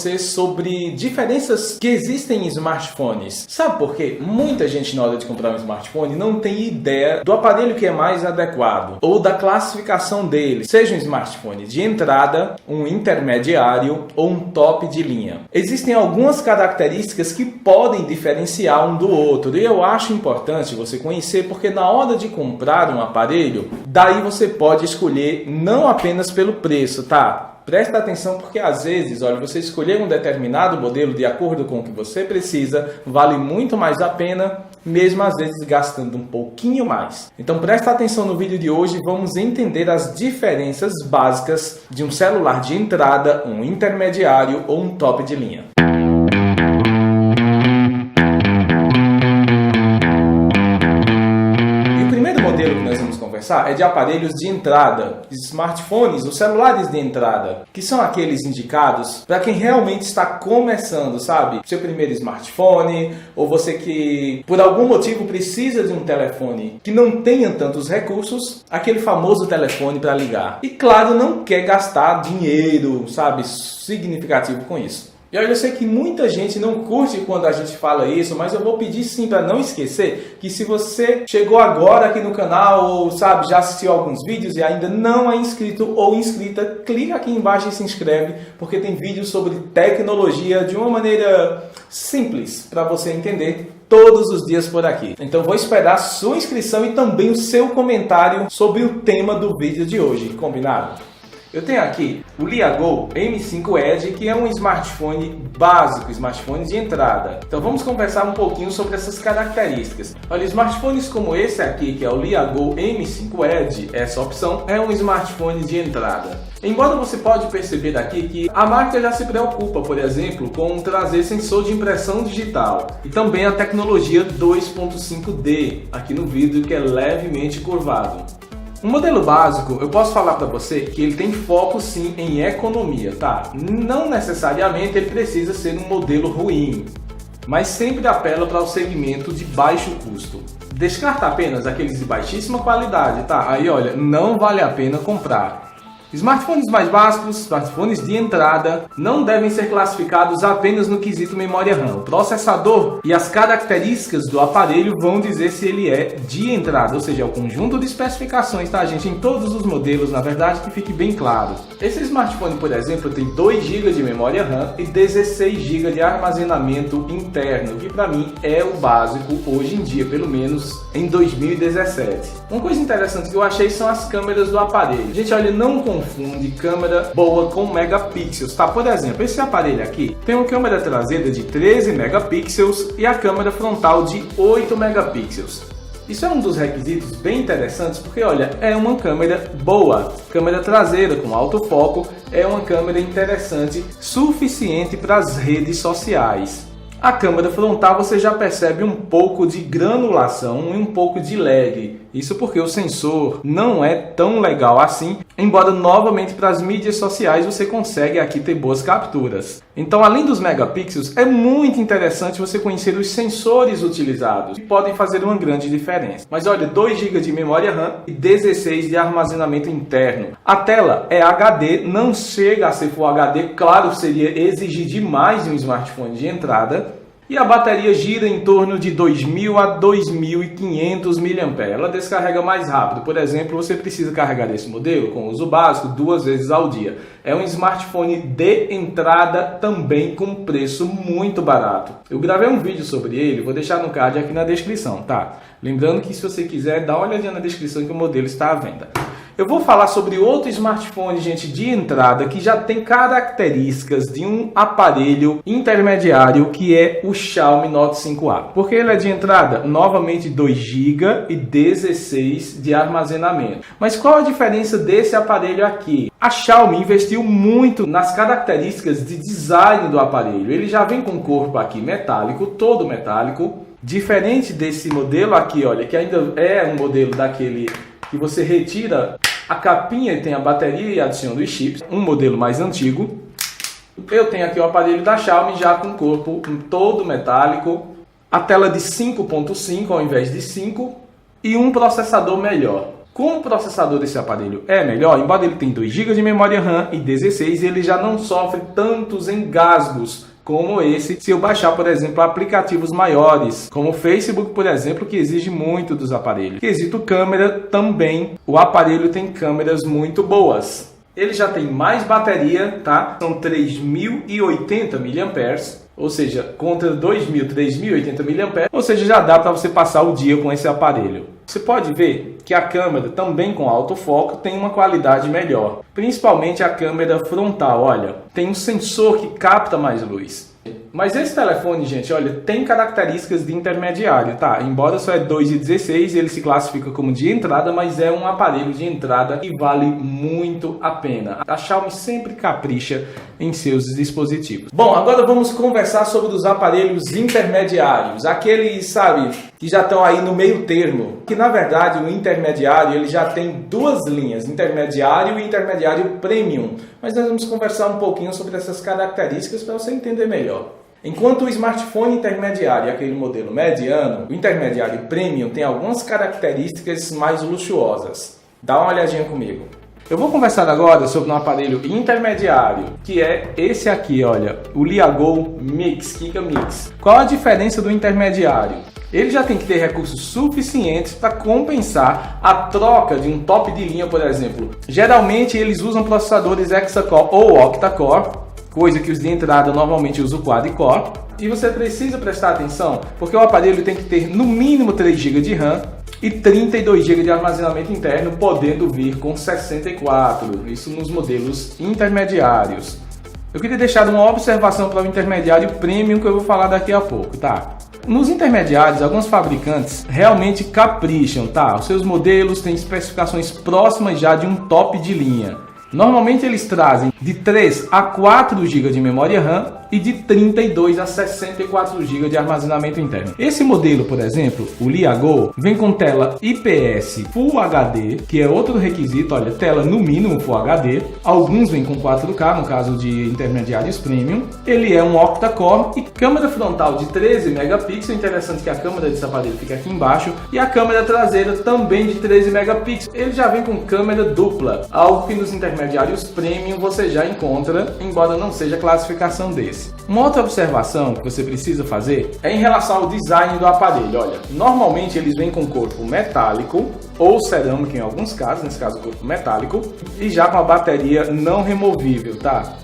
você sobre diferenças que existem em smartphones. Sabe por quê? Muita gente na hora de comprar um smartphone não tem ideia do aparelho que é mais adequado ou da classificação dele, seja um smartphone de entrada, um intermediário ou um top de linha. Existem algumas características que podem diferenciar um do outro e eu acho importante você conhecer, porque na hora de comprar um aparelho, daí você pode escolher não apenas pelo preço, tá? Presta atenção porque às vezes, olha, você escolher um determinado modelo de acordo com o que você precisa vale muito mais a pena, mesmo às vezes gastando um pouquinho mais. Então presta atenção no vídeo de hoje, vamos entender as diferenças básicas de um celular de entrada, um intermediário ou um top de linha. É de aparelhos de entrada, smartphones, os celulares de entrada, que são aqueles indicados para quem realmente está começando, sabe? Seu primeiro smartphone, ou você que por algum motivo precisa de um telefone que não tenha tantos recursos, aquele famoso telefone para ligar. E claro, não quer gastar dinheiro, sabe, significativo com isso. E olha, eu sei que muita gente não curte quando a gente fala isso, mas eu vou pedir sim para não esquecer que se você chegou agora aqui no canal ou sabe, já assistiu alguns vídeos e ainda não é inscrito ou inscrita, clica aqui embaixo e se inscreve, porque tem vídeos sobre tecnologia de uma maneira simples para você entender todos os dias por aqui. Então vou esperar sua inscrição e também o seu comentário sobre o tema do vídeo de hoje, combinado? Eu tenho aqui o Leeagol M5 Edge, que é um smartphone básico, smartphone de entrada. Então vamos conversar um pouquinho sobre essas características. Olha, smartphones como esse aqui, que é o Leeagol M5 Edge, essa opção é um smartphone de entrada. Embora você pode perceber aqui que a marca já se preocupa, por exemplo, com trazer sensor de impressão digital e também a tecnologia 2.5D aqui no vidro, que é levemente curvado. Um modelo básico, eu posso falar para você que ele tem foco sim em economia, tá? Não necessariamente ele precisa ser um modelo ruim, mas sempre apela para o segmento de baixo custo. Descarta apenas aqueles de baixíssima qualidade, tá? Aí olha, não vale a pena comprar. Smartphones mais básicos, smartphones de entrada, não devem ser classificados apenas no quesito memória RAM. O processador e as características do aparelho vão dizer se ele é de entrada, ou seja, é o conjunto de especificações, tá, gente? Em todos os modelos, na verdade, que fique bem claro. Esse smartphone, por exemplo, tem 2 GB de memória RAM e 16 GB de armazenamento interno, que para mim é o básico hoje em dia, pelo menos em 2017. Uma coisa interessante que eu achei são as câmeras do aparelho. Gente, olha, não confunde câmera boa com megapixels, tá? Por exemplo, esse aparelho aqui tem uma câmera traseira de 13 megapixels e a câmera frontal de 8 megapixels. Isso é um dos requisitos bem interessantes porque, olha, é uma câmera boa. Câmera traseira com alto foco é uma câmera interessante, suficiente para as redes sociais. A câmera frontal você já percebe um pouco de granulação e um pouco de lag. Isso porque o sensor não é tão legal assim, embora novamente para as mídias sociais você consegue aqui ter boas capturas. Então, além dos megapixels, é muito interessante você conhecer os sensores utilizados, que podem fazer uma grande diferença. Mas olha, 2 GB de memória RAM e 16 de armazenamento interno. A tela é HD, não chega a ser Full HD, claro, seria exigir demais de um smartphone de entrada. E a bateria gira em torno de 2.000 a 2.500 mAh. Ela descarrega mais rápido. Por exemplo, você precisa carregar esse modelo com uso básico 2 vezes ao dia. É um smartphone de entrada também com preço muito barato. Eu gravei um vídeo sobre ele, vou deixar no card aqui na descrição, tá? Lembrando que se você quiser, dá uma olhadinha na descrição que o modelo está à venda. Eu vou falar sobre outro smartphone, gente, de entrada que já tem características de um aparelho intermediário, que é o Xiaomi Note 5A. Porque ele é de entrada, novamente 2 GB e 16 de armazenamento. Mas qual a diferença desse aparelho aqui? A Xiaomi investiu muito nas características de design do aparelho. Ele já vem com o corpo aqui metálico, todo metálico. Diferente desse modelo aqui, olha, que ainda é um modelo daquele que você retira a capinha e tem a bateria e adiciona os chips, um modelo mais antigo. Eu tenho aqui o aparelho da Xiaomi já com o corpo todo metálico, a tela de 5.5 ao invés de 5 e um processador melhor. Como o processador desse aparelho é melhor, embora ele tenha 2 GB de memória RAM e 16, ele já não sofre tantos engasgos como esse se eu baixar, por exemplo, aplicativos maiores, como o Facebook, por exemplo, que exige muito dos aparelhos. Quesito câmera também, o aparelho tem câmeras muito boas. Ele já tem mais bateria, tá? São 3.080 mAh. Ou seja, contra 3.080 mAh, ou seja, já dá para você passar o dia com esse aparelho. Você pode ver que a câmera, também com autofoco, tem uma qualidade melhor. Principalmente a câmera frontal, olha, tem um sensor que capta mais luz. Mas esse telefone, gente, olha, tem características de intermediário, tá? Embora só é 2,16, ele se classifica como de entrada, mas é um aparelho de entrada que vale muito a pena. A Xiaomi sempre capricha em seus dispositivos. Bom, agora vamos conversar sobre os aparelhos intermediários, aqueles, sabe, que já estão aí no meio termo. Que na verdade o intermediário ele já tem duas linhas, intermediário e intermediário premium. Mas nós vamos conversar um pouquinho sobre essas características para você entender melhor. Enquanto o smartphone intermediário é aquele modelo mediano, o intermediário premium tem algumas características mais luxuosas. Dá uma olhadinha comigo. Eu vou conversar agora sobre um aparelho intermediário, que é esse aqui, olha, o Liago Mix, Giga Mix. Qual a diferença do intermediário? Ele já tem que ter recursos suficientes para compensar a troca de um top de linha, por exemplo. Geralmente eles usam processadores Hexa-core ou Octa-core, coisa que os de entrada normalmente usam o quad-core. E você precisa prestar atenção, porque o aparelho tem que ter no mínimo 3 GB de RAM e 32 GB de armazenamento interno, podendo vir com 64, isso nos modelos intermediários. Eu queria deixar uma observação para o intermediário premium que eu vou falar daqui a pouco, tá? Nos intermediários, alguns fabricantes realmente capricham, tá? Os seus modelos têm especificações próximas já de um top de linha. Normalmente eles trazem de 3 a 4 GB de memória RAM e de 32 a 64 GB de armazenamento interno. Esse modelo, por exemplo, o Liago, vem com tela IPS Full HD, que é outro requisito, olha, tela no mínimo Full HD. Alguns vêm com 4K, no caso de intermediários premium. Ele é um octa-core e câmera frontal de 13 megapixels. Interessante que a câmera desse aparelho fica aqui embaixo. E a câmera traseira também de 13 megapixels. Ele já vem com câmera dupla, algo que nos intermediários premium você já encontra, embora não seja a classificação desse. Uma outra observação que você precisa fazer é em relação ao design do aparelho. Olha, normalmente eles vêm com corpo metálico ou cerâmico em alguns casos, nesse caso corpo metálico, e já com a bateria não removível, tá?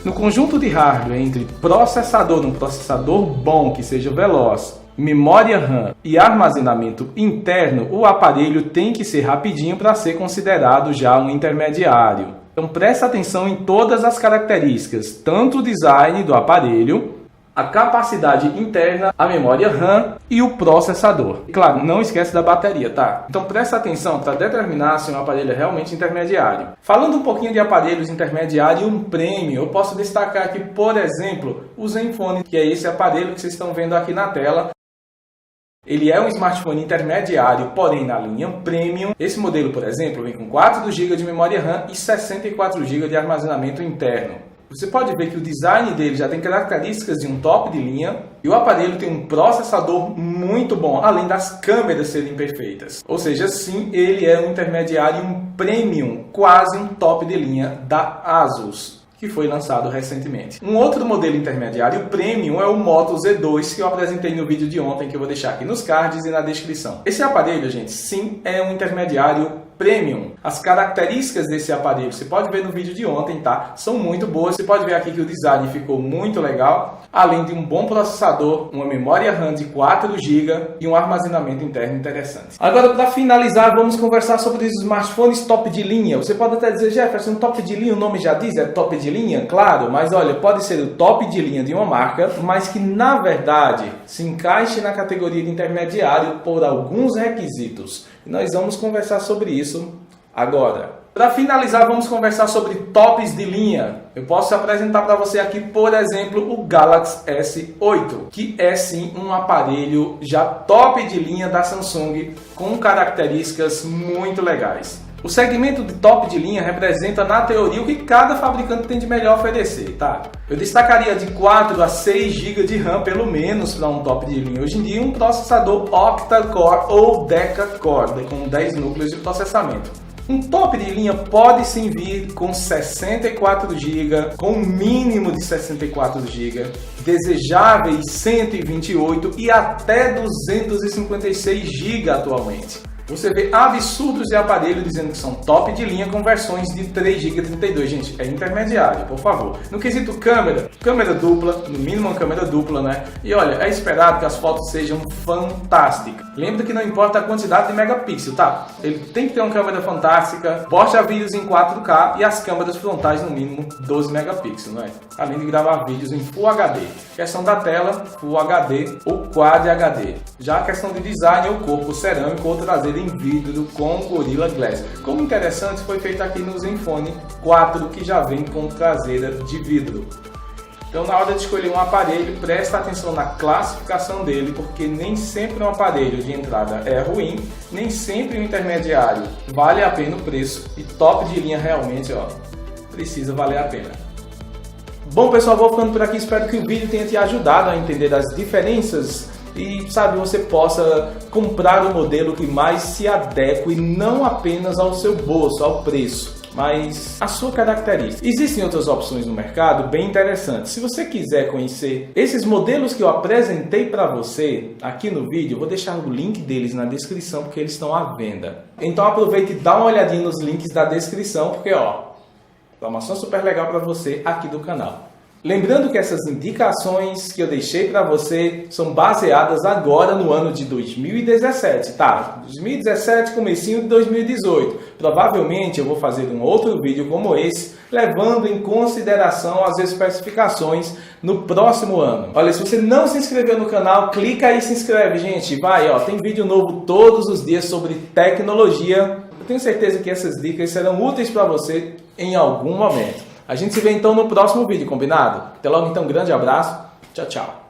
No conjunto de hardware entre processador, um processador bom que seja veloz, memória RAM e armazenamento interno, o aparelho tem que ser rapidinho para ser considerado já um intermediário. Então presta atenção em todas as características, tanto o design do aparelho, a capacidade interna, a memória RAM e o processador. E, claro, não esquece da bateria, tá? Então presta atenção para determinar se um aparelho é realmente intermediário. Falando um pouquinho de aparelhos intermediários e um premium, eu posso destacar aqui, por exemplo, o Zenfone, que é esse aparelho que vocês estão vendo aqui na tela. Ele é um smartphone intermediário, porém na linha Premium. Esse modelo, por exemplo, vem com 4 GB de memória RAM e 64 GB de armazenamento interno. Você pode ver que o design dele já tem características de um top de linha e o aparelho tem um processador muito bom, além das câmeras serem perfeitas. Ou seja, sim, ele é um intermediário, um Premium, quase um top de linha da Asus, que foi lançado recentemente. Um outro modelo intermediário premium é o Moto Z2, que eu apresentei no vídeo de ontem, que eu vou deixar aqui nos cards e na descrição. Esse aparelho, gente, sim, é um intermediário premium. As características desse aparelho, você pode ver no vídeo de ontem, tá? São muito boas. Você pode ver aqui que o design ficou muito legal, além de um bom processador, uma memória RAM de 4 GB e um armazenamento interno interessante. Agora, para finalizar, vamos conversar sobre os smartphones top de linha. Você pode até dizer, Jefferson, top de linha, o nome já diz, é top de linha? Claro, mas olha, pode ser o top de linha de uma marca, mas que na verdade se encaixe na categoria de intermediário por alguns requisitos. E nós vamos conversar sobre isso agora. Para finalizar, vamos conversar sobre tops de linha. Eu posso apresentar para você aqui, por exemplo, o Galaxy S8, que é sim um aparelho já top de linha da Samsung, com características muito legais. O segmento de top de linha representa, na teoria, o que cada fabricante tem de melhor oferecer, tá? Eu destacaria de 4 a 6 GB de RAM, pelo menos, para um top de linha. Hoje em dia, um processador octa-core ou deca-core, com 10 núcleos de processamento. Um top de linha pode sim vir com 64 GB, com um mínimo de 64 GB, desejáveis 128 e até 256 GB atualmente. Você vê absurdos de aparelho dizendo que são top de linha com versões de 3 GB 32. Gente, é intermediário, por favor. No quesito câmera dupla, no mínimo uma câmera dupla, né? E olha, é esperado que as fotos sejam fantásticas. Lembra que não importa a quantidade de megapixels, tá? Ele tem que ter uma câmera fantástica, posta vídeos em 4K e as câmeras frontais no mínimo 12 megapixels, não é? Além de gravar vídeos em Full HD. Questão da tela, Full HD ou Quad HD. Já a questão de design, o corpo cerâmico ou traseiro em vidro com Gorilla Glass. Como interessante, foi feito aqui no Zenfone 4, que já vem com traseira de vidro. Então, na hora de escolher um aparelho, presta atenção na classificação dele, porque nem sempre um aparelho de entrada é ruim, nem sempre um intermediário vale a pena o preço, e top de linha realmente, ó, precisa valer a pena. Bom, pessoal, vou ficando por aqui. Espero que o vídeo tenha te ajudado a entender as diferenças e, sabe, você possa comprar o modelo que mais se adeque não apenas ao seu bolso, ao preço, mas a sua característica. Existem outras opções no mercado bem interessantes. Se você quiser conhecer esses modelos que eu apresentei para você aqui no vídeo, eu vou deixar o link deles na descrição, porque eles estão à venda. Então aproveite e dá uma olhadinha nos links da descrição, porque ó, informação super legal para você aqui do canal. Lembrando que essas indicações que eu deixei para você são baseadas agora no ano de 2017, tá? 2017, comecinho de 2018. Provavelmente eu vou fazer um outro vídeo como esse, levando em consideração as especificações no próximo ano. Olha, se você não se inscreveu no canal, clica aí e se inscreve, gente. Vai, ó, tem vídeo novo todos os dias sobre tecnologia. Eu tenho certeza que essas dicas serão úteis para você em algum momento. A gente se vê então no próximo vídeo, combinado? Até logo então, grande abraço, tchau, tchau.